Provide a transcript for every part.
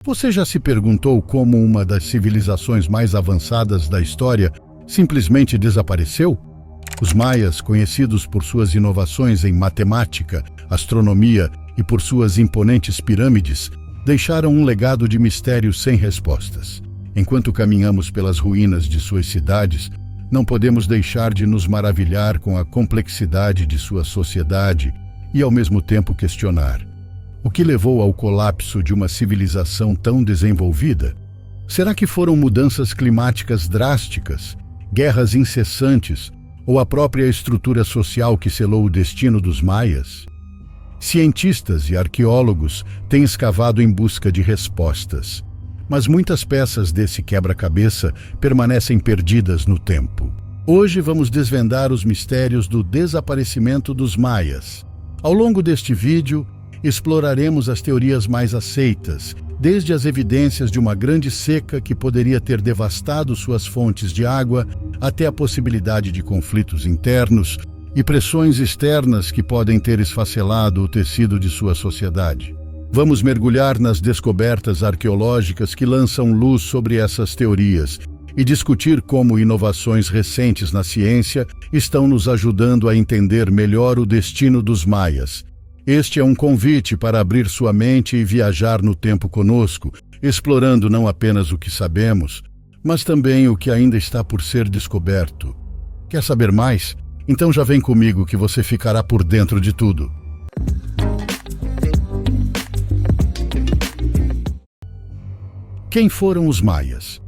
Você já se perguntou como uma das civilizações mais avançadas da história simplesmente desapareceu? Os maias, conhecidos por suas inovações em matemática, astronomia e por suas imponentes pirâmides, deixaram um legado de mistérios sem respostas. Enquanto caminhamos pelas ruínas de suas cidades, não podemos deixar de nos maravilhar com a complexidade de sua sociedade e, ao mesmo tempo, questionar: o que levou ao colapso de uma civilização tão desenvolvida? Será que foram mudanças climáticas drásticas, guerras incessantes ou a própria estrutura social que selou o destino dos maias? Cientistas e arqueólogos têm escavado em busca de respostas, mas muitas peças desse quebra-cabeça permanecem perdidas no tempo. Hoje vamos desvendar os mistérios do desaparecimento dos maias. Ao longo deste vídeo, exploraremos as teorias mais aceitas, desde as evidências de uma grande seca que poderia ter devastado suas fontes de água, até a possibilidade de conflitos internos e pressões externas que podem ter esfacelado o tecido de sua sociedade. Vamos mergulhar nas descobertas arqueológicas que lançam luz sobre essas teorias e discutir como inovações recentes na ciência estão nos ajudando a entender melhor o destino dos maias. Este é um convite para abrir sua mente e viajar no tempo conosco, explorando não apenas o que sabemos, mas também o que ainda está por ser descoberto. Quer saber mais? Então já vem comigo que você ficará por dentro de tudo. Quem foram os maias?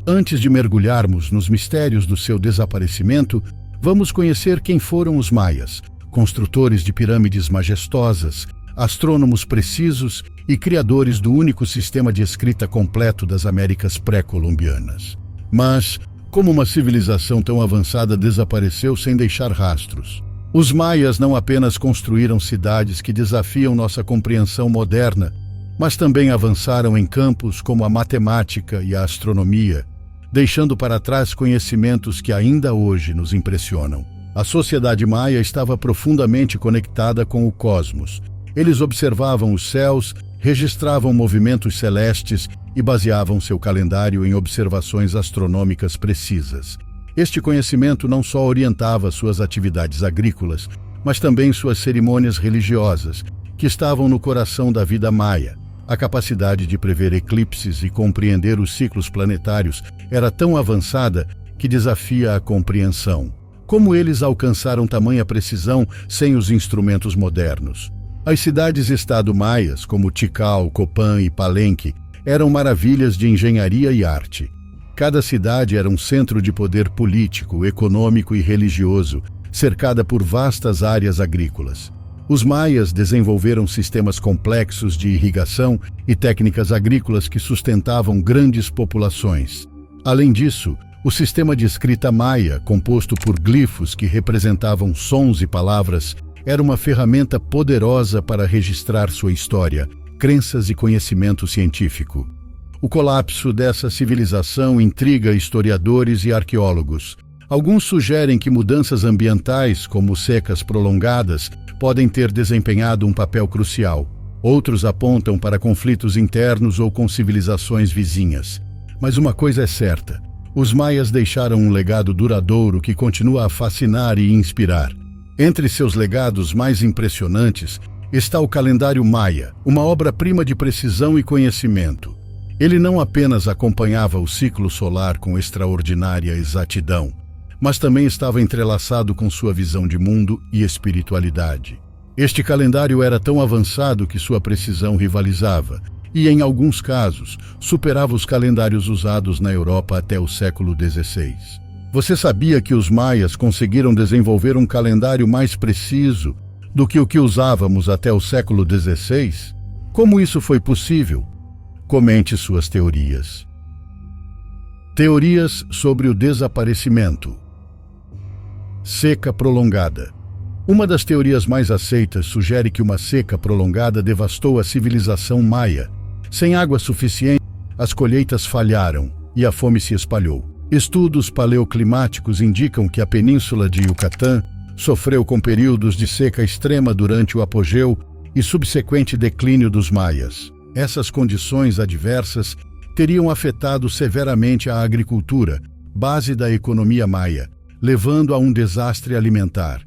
Antes de mergulharmos nos mistérios do seu desaparecimento, vamos conhecer quem foram os maias, construtores de pirâmides majestosas, astrônomos precisos e criadores do único sistema de escrita completo das Américas pré-colombianas. Mas como uma civilização tão avançada desapareceu sem deixar rastros? Os maias não apenas construíram cidades que desafiam nossa compreensão moderna, mas também avançaram em campos como a matemática e a astronomia, deixando para trás conhecimentos que ainda hoje nos impressionam. A sociedade maia estava profundamente conectada com o cosmos. Eles observavam os céus, registravam movimentos celestes e baseavam seu calendário em observações astronômicas precisas. Este conhecimento não só orientava suas atividades agrícolas, mas também suas cerimônias religiosas, que estavam no coração da vida maia. A capacidade de prever eclipses e compreender os ciclos planetários era tão avançada que desafia a compreensão. Como eles alcançaram tamanha precisão sem os instrumentos modernos? As cidades-estado maias, como Tikal, Copán e Palenque, eram maravilhas de engenharia e arte. Cada cidade era um centro de poder político, econômico e religioso, cercada por vastas áreas agrícolas. Os maias desenvolveram sistemas complexos de irrigação e técnicas agrícolas que sustentavam grandes populações. Além disso, o sistema de escrita maia, composto por glifos que representavam sons e palavras, era uma ferramenta poderosa para registrar sua história, crenças e conhecimento científico. O colapso dessa civilização intriga historiadores e arqueólogos. Alguns sugerem que mudanças ambientais, como secas prolongadas, podem ter desempenhado um papel crucial. Outros apontam para conflitos internos ou com civilizações vizinhas. Mas uma coisa é certa: os maias deixaram um legado duradouro que continua a fascinar e inspirar. Entre seus legados mais impressionantes está o calendário maia, uma obra-prima de precisão e conhecimento. Ele não apenas acompanhava o ciclo solar com extraordinária exatidão, mas também estava entrelaçado com sua visão de mundo e espiritualidade. Este calendário era tão avançado que sua precisão rivalizava, e em alguns casos, superava os calendários usados na Europa até o século XVI. Você sabia que os maias conseguiram desenvolver um calendário mais preciso do que o que usávamos até o século XVI? Como isso foi possível? Comente suas teorias. Teorias sobre o desaparecimento. Seca prolongada. Uma das teorias mais aceitas sugere que uma seca prolongada devastou a civilização maia. Sem água suficiente, as colheitas falharam e a fome se espalhou. Estudos paleoclimáticos indicam que a península de Yucatán sofreu com períodos de seca extrema durante o apogeu e subsequente declínio dos maias. Essas condições adversas teriam afetado severamente a agricultura, base da economia maia, levando a um desastre alimentar.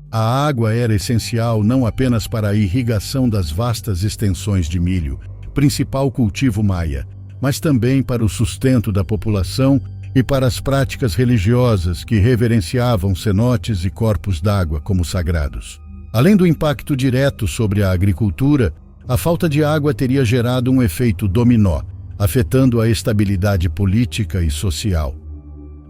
A água era essencial não apenas para a irrigação das vastas extensões de milho, principal cultivo maia, mas também para o sustento da população e para as práticas religiosas que reverenciavam cenotes e corpos d'água como sagrados. Além do impacto direto sobre a agricultura, a falta de água teria gerado um efeito dominó, afetando a estabilidade política e social.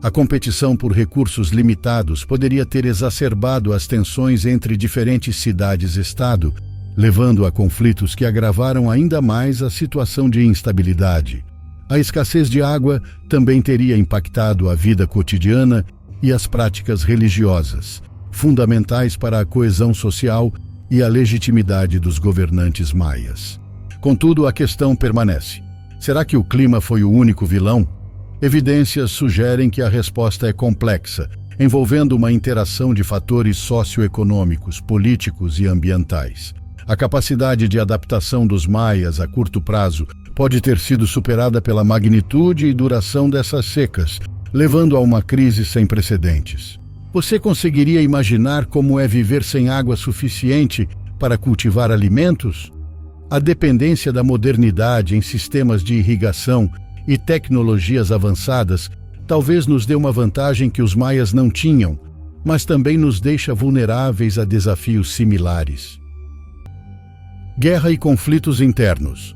A competição por recursos limitados poderia ter exacerbado as tensões entre diferentes cidades-estado, levando a conflitos que agravaram ainda mais a situação de instabilidade. A escassez de água também teria impactado a vida cotidiana e as práticas religiosas, fundamentais para a coesão social e a legitimidade dos governantes maias. Contudo, a questão permanece. Será que o clima foi o único vilão? Evidências sugerem que a resposta é complexa, envolvendo uma interação de fatores socioeconômicos, políticos e ambientais. A capacidade de adaptação dos maias a curto prazo pode ter sido superada pela magnitude e duração dessas secas, levando a uma crise sem precedentes. Você conseguiria imaginar como é viver sem água suficiente para cultivar alimentos? A dependência da modernidade em sistemas de irrigação e tecnologias avançadas talvez nos dê uma vantagem que os maias não tinham, mas também nos deixa vulneráveis a desafios similares. Guerra e conflitos internos.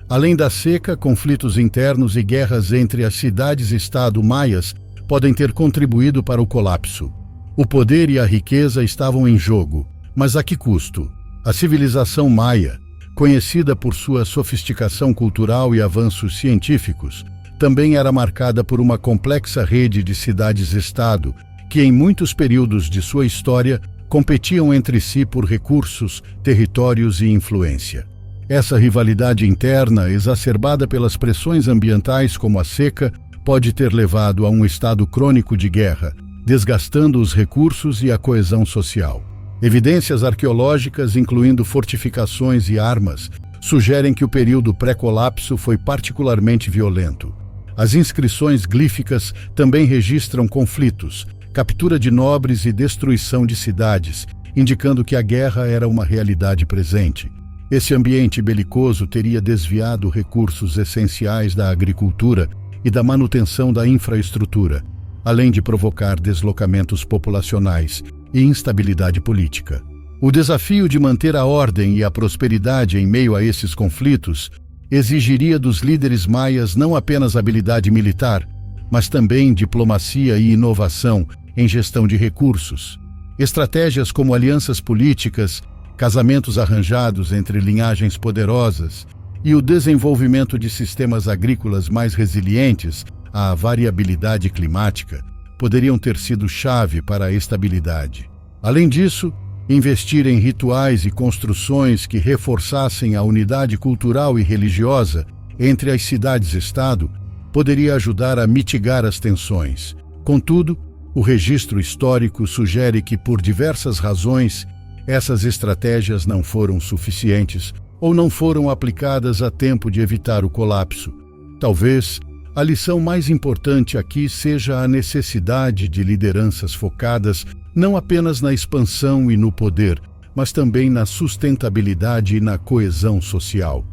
Além da seca, conflitos internos e guerras entre as cidades-estado maias podem ter contribuído para o colapso. O poder e a riqueza estavam em jogo, mas a que custo? A civilização maia, conhecida por sua sofisticação cultural e avanços científicos, também era marcada por uma complexa rede de cidades-estado que, em muitos períodos de sua história, competiam entre si por recursos, territórios e influência. Essa rivalidade interna, exacerbada pelas pressões ambientais como a seca, pode ter levado a um estado crônico de guerra, desgastando os recursos e a coesão social. Evidências arqueológicas, incluindo fortificações e armas, sugerem que o período pré-colapso foi particularmente violento. As inscrições glíficas também registram conflitos, captura de nobres e destruição de cidades, indicando que a guerra era uma realidade presente. Esse ambiente belicoso teria desviado recursos essenciais da agricultura e da manutenção da infraestrutura, além de provocar deslocamentos populacionais e instabilidade política. O desafio de manter a ordem e a prosperidade em meio a esses conflitos exigiria dos líderes maias não apenas habilidade militar, mas também diplomacia e inovação em gestão de recursos. Estratégias como alianças políticas, casamentos arranjados entre linhagens poderosas e o desenvolvimento de sistemas agrícolas mais resilientes à variabilidade climática poderiam ter sido chave para a estabilidade. Além disso, investir em rituais e construções que reforçassem a unidade cultural e religiosa entre as cidades-estado poderia ajudar a mitigar as tensões. Contudo, o registro histórico sugere que, por diversas razões, essas estratégias não foram suficientes ou não foram aplicadas a tempo de evitar o colapso. Talvez a lição mais importante aqui seja a necessidade de lideranças focadas não apenas na expansão e no poder, mas também na sustentabilidade e na coesão social.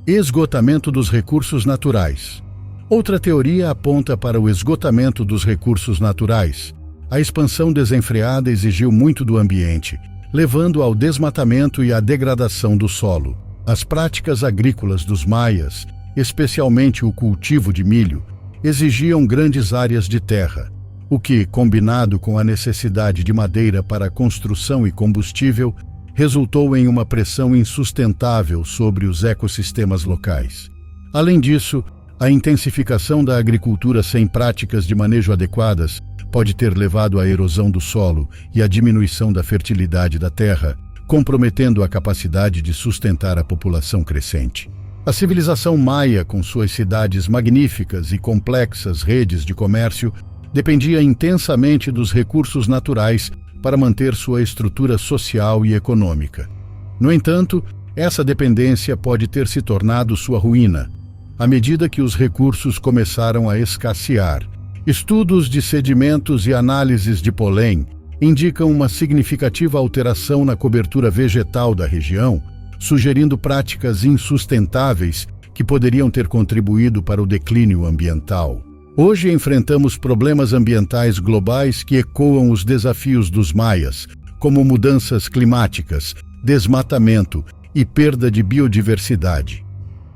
Esgotamento dos recursos naturais. Outra teoria aponta para o esgotamento dos recursos naturais. A expansão desenfreada exigiu muito do ambiente, levando ao desmatamento e à degradação do solo. As práticas agrícolas dos maias, especialmente o cultivo de milho, exigiam grandes áreas de terra, o que, combinado com a necessidade de madeira para construção e combustível, resultou em uma pressão insustentável sobre os ecossistemas locais. Além disso, a intensificação da agricultura sem práticas de manejo adequadas pode ter levado à erosão do solo e à diminuição da fertilidade da terra, comprometendo a capacidade de sustentar a população crescente. A civilização maia, com suas cidades magníficas e complexas redes de comércio, dependia intensamente dos recursos naturais para manter sua estrutura social e econômica. No entanto, Essa dependência pode ter se tornado sua ruína, à medida que os recursos começaram a escassear. Estudos de sedimentos e análises de pólen indicam uma significativa alteração na cobertura vegetal da região, sugerindo práticas insustentáveis que poderiam ter contribuído para o declínio ambiental. Hoje enfrentamos problemas ambientais globais que ecoam os desafios dos maias, como mudanças climáticas, desmatamento e perda de biodiversidade.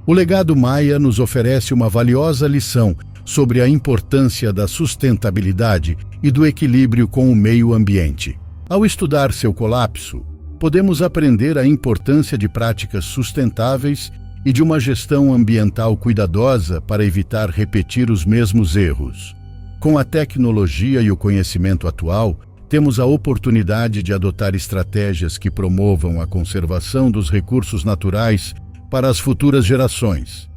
O legado maia nos oferece uma valiosa lição sobre a importância da sustentabilidade e do equilíbrio com o meio ambiente. Ao estudar seu colapso, podemos aprender a importância de práticas sustentáveis e de uma gestão ambiental cuidadosa para evitar repetir os mesmos erros. Com a tecnologia e o conhecimento atual, temos a oportunidade de adotar estratégias que promovam a conservação dos recursos naturais para as futuras gerações.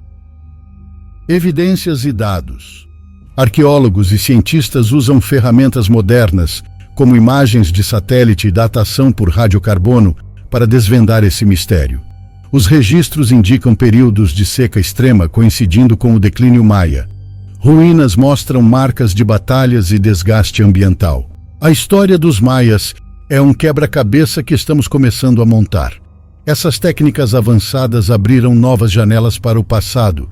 Evidências e dados. Arqueólogos e cientistas usam ferramentas modernas, como imagens de satélite e datação por radiocarbono, para desvendar esse mistério. Os registros indicam períodos de seca extrema coincidindo com o declínio maia. Ruínas mostram marcas de batalhas e desgaste ambiental. A história dos maias é um quebra-cabeça que estamos começando a montar. Essas técnicas avançadas abriram novas janelas para o passado,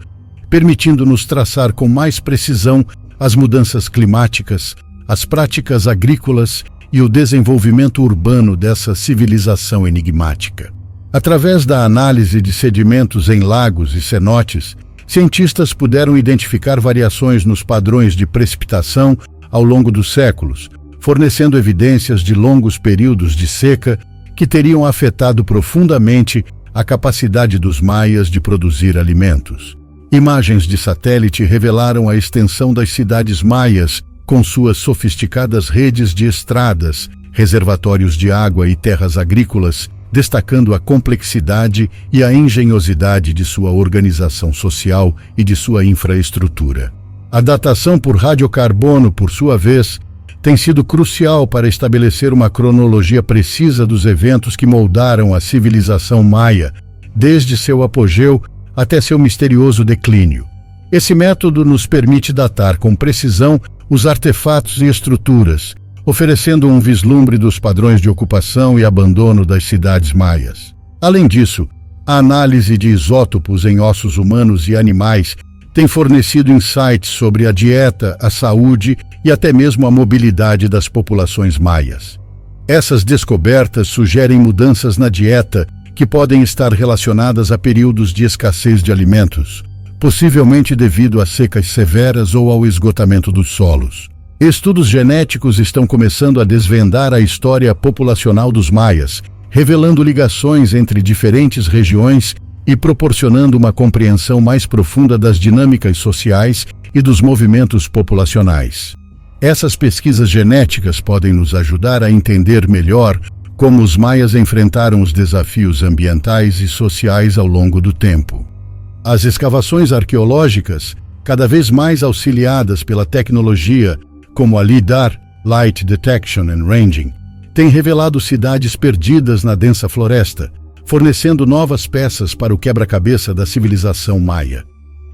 permitindo-nos traçar com mais precisão as mudanças climáticas, as práticas agrícolas e o desenvolvimento urbano dessa civilização enigmática. Através da análise de sedimentos em lagos e cenotes, cientistas puderam identificar variações nos padrões de precipitação ao longo dos séculos, fornecendo evidências de longos períodos de seca que teriam afetado profundamente a capacidade dos maias de produzir alimentos. Imagens de satélite revelaram a extensão das cidades maias com suas sofisticadas redes de estradas, reservatórios de água e terras agrícolas, destacando a complexidade e a engenhosidade de sua organização social e de sua infraestrutura. A datação por radiocarbono, por sua vez, tem sido crucial para estabelecer uma cronologia precisa dos eventos que moldaram a civilização maia, desde seu apogeu até seu misterioso declínio. Esse método nos permite datar com precisão os artefatos e estruturas, oferecendo um vislumbre dos padrões de ocupação e abandono das cidades maias. Além disso, a análise de isótopos em ossos humanos e animais tem fornecido insights sobre a dieta, a saúde e até mesmo a mobilidade das populações maias. Essas descobertas sugerem mudanças na dieta que podem estar relacionadas a períodos de escassez de alimentos, possivelmente devido a secas severas ou ao esgotamento dos solos. Estudos genéticos estão começando a desvendar a história populacional dos maias, revelando ligações entre diferentes regiões e proporcionando uma compreensão mais profunda das dinâmicas sociais e dos movimentos populacionais. Essas pesquisas genéticas podem nos ajudar a entender melhor como os maias enfrentaram os desafios ambientais e sociais ao longo do tempo. As escavações arqueológicas, cada vez mais auxiliadas pela tecnologia, como a LIDAR, Light Detection and Ranging, têm revelado cidades perdidas na densa floresta, fornecendo novas peças para o quebra-cabeça da civilização maia.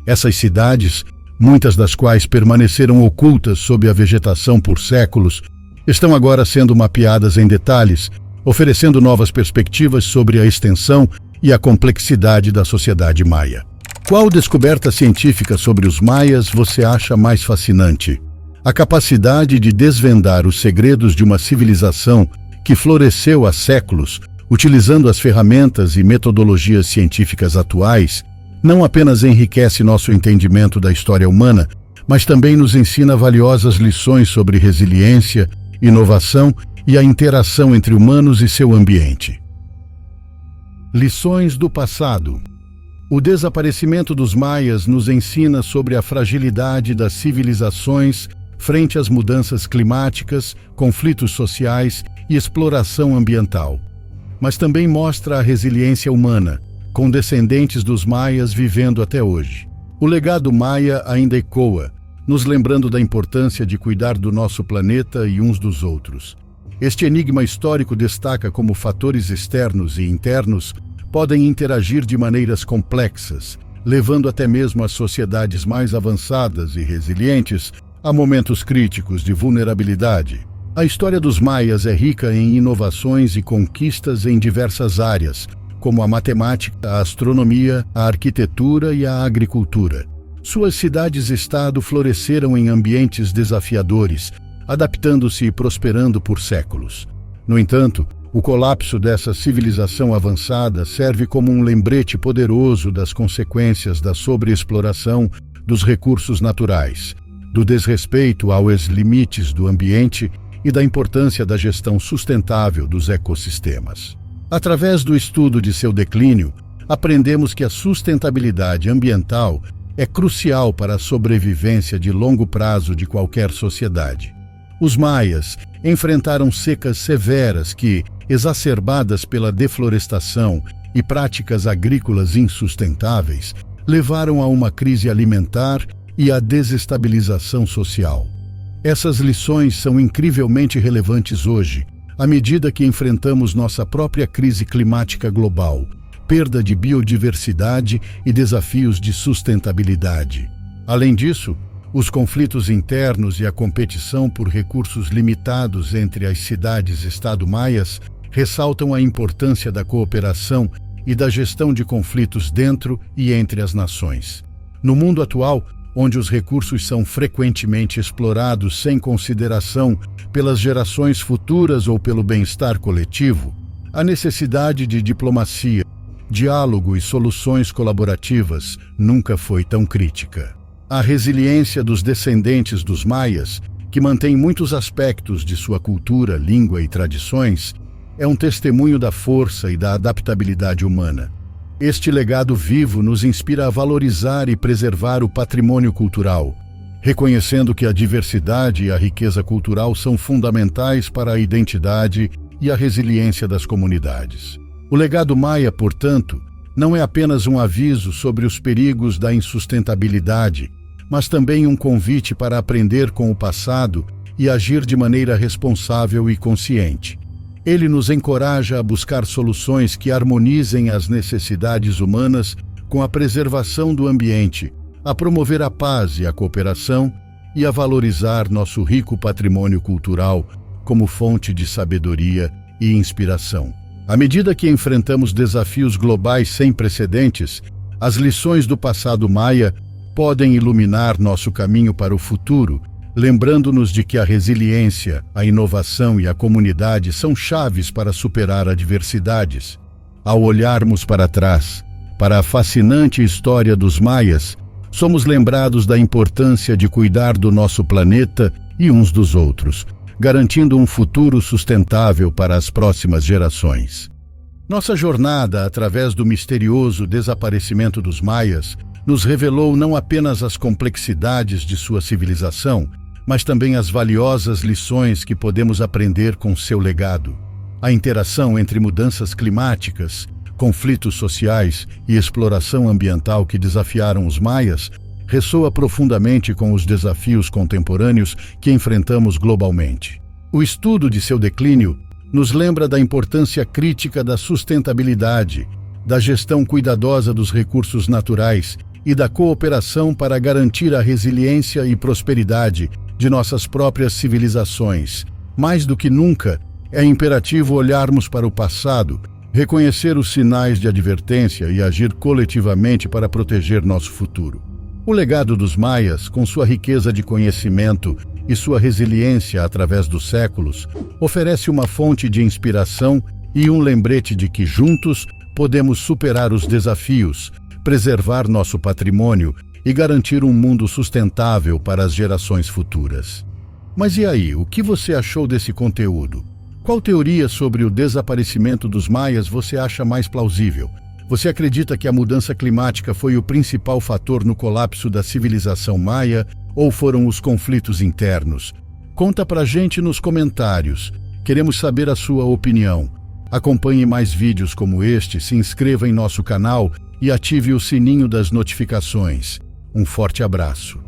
Essas cidades, muitas das quais permaneceram ocultas sob a vegetação por séculos, estão agora sendo mapeadas em detalhes, oferecendo novas perspectivas sobre a extensão e a complexidade da sociedade maia. Qual descoberta científica sobre os maias você acha mais fascinante? A capacidade de desvendar os segredos de uma civilização que floresceu há séculos, utilizando as ferramentas e metodologias científicas atuais, não apenas enriquece nosso entendimento da história humana, mas também nos ensina valiosas lições sobre resiliência, inovação e a interação entre humanos e seu ambiente. Lições do passado. O desaparecimento dos maias nos ensina sobre a fragilidade das civilizações frente às mudanças climáticas, conflitos sociais e exploração ambiental. Mas também mostra a resiliência humana, com descendentes dos maias vivendo até hoje. O legado maia ainda ecoa, nos lembrando da importância de cuidar do nosso planeta e uns dos outros. Este enigma histórico destaca como fatores externos e internos podem interagir de maneiras complexas, levando até mesmo as sociedades mais avançadas e resilientes a momentos críticos de vulnerabilidade. A história dos maias é rica em inovações e conquistas em diversas áreas, como a matemática, a astronomia, a arquitetura e a agricultura. Suas cidades-estado floresceram em ambientes desafiadores, adaptando-se e prosperando por séculos. No entanto, o colapso dessa civilização avançada serve como um lembrete poderoso das consequências da sobreexploração dos recursos naturais, do desrespeito aos limites do ambiente e da importância da gestão sustentável dos ecossistemas. Através do estudo de seu declínio, aprendemos que a sustentabilidade ambiental é crucial para a sobrevivência de longo prazo de qualquer sociedade. Os maias enfrentaram secas severas que, exacerbadas pela deflorestação e práticas agrícolas insustentáveis, levaram a uma crise alimentar e à desestabilização social. Essas lições são incrivelmente relevantes hoje, à medida que enfrentamos nossa própria crise climática global, perda de biodiversidade e desafios de sustentabilidade. Além disso, os conflitos internos e a competição por recursos limitados entre as cidades-estado maias ressaltam a importância da cooperação e da gestão de conflitos dentro e entre as nações. No mundo atual, onde os recursos são frequentemente explorados sem consideração pelas gerações futuras ou pelo bem-estar coletivo, a necessidade de diplomacia, diálogo e soluções colaborativas nunca foi tão crítica. A resiliência dos descendentes dos maias, que mantém muitos aspectos de sua cultura, língua e tradições, é um testemunho da força e da adaptabilidade humana. Este legado vivo nos inspira a valorizar e preservar o patrimônio cultural, reconhecendo que a diversidade e a riqueza cultural são fundamentais para a identidade e a resiliência das comunidades. O legado maia, portanto, não é apenas um aviso sobre os perigos da insustentabilidade, mas também um convite para aprender com o passado e agir de maneira responsável e consciente. Ele nos encoraja a buscar soluções que harmonizem as necessidades humanas com a preservação do ambiente, a promover a paz e a cooperação e a valorizar nosso rico patrimônio cultural como fonte de sabedoria e inspiração. À medida que enfrentamos desafios globais sem precedentes, as lições do passado maia podem iluminar nosso caminho para o futuro, lembrando-nos de que a resiliência, a inovação e a comunidade são chaves para superar adversidades. Ao olharmos para trás, para a fascinante história dos maias, somos lembrados da importância de cuidar do nosso planeta e uns dos outros, garantindo um futuro sustentável para as próximas gerações. Nossa jornada através do misterioso desaparecimento dos maias nos revelou não apenas as complexidades de sua civilização, mas também as valiosas lições que podemos aprender com seu legado. A interação entre mudanças climáticas, conflitos sociais e exploração ambiental que desafiaram os maias ressoa profundamente com os desafios contemporâneos que enfrentamos globalmente. O estudo de seu declínio nos lembra da importância crítica da sustentabilidade, da gestão cuidadosa dos recursos naturais e da cooperação para garantir a resiliência e prosperidade de nossas próprias civilizações. Mais do que nunca, é imperativo olharmos para o passado, reconhecer os sinais de advertência e agir coletivamente para proteger nosso futuro. O legado dos maias, com sua riqueza de conhecimento e sua resiliência através dos séculos, oferece uma fonte de inspiração e um lembrete de que juntos podemos superar os desafios, preservar nosso patrimônio e garantir um mundo sustentável para as gerações futuras. Mas e aí, o que você achou desse conteúdo? Qual teoria sobre o desaparecimento dos maias você acha mais plausível? Você acredita que a mudança climática foi o principal fator no colapso da civilização maia ou foram os conflitos internos? Conta pra gente nos comentários. Queremos saber a sua opinião. Acompanhe mais vídeos como este, se inscreva em nosso canal e ative o sininho das notificações. Um forte abraço.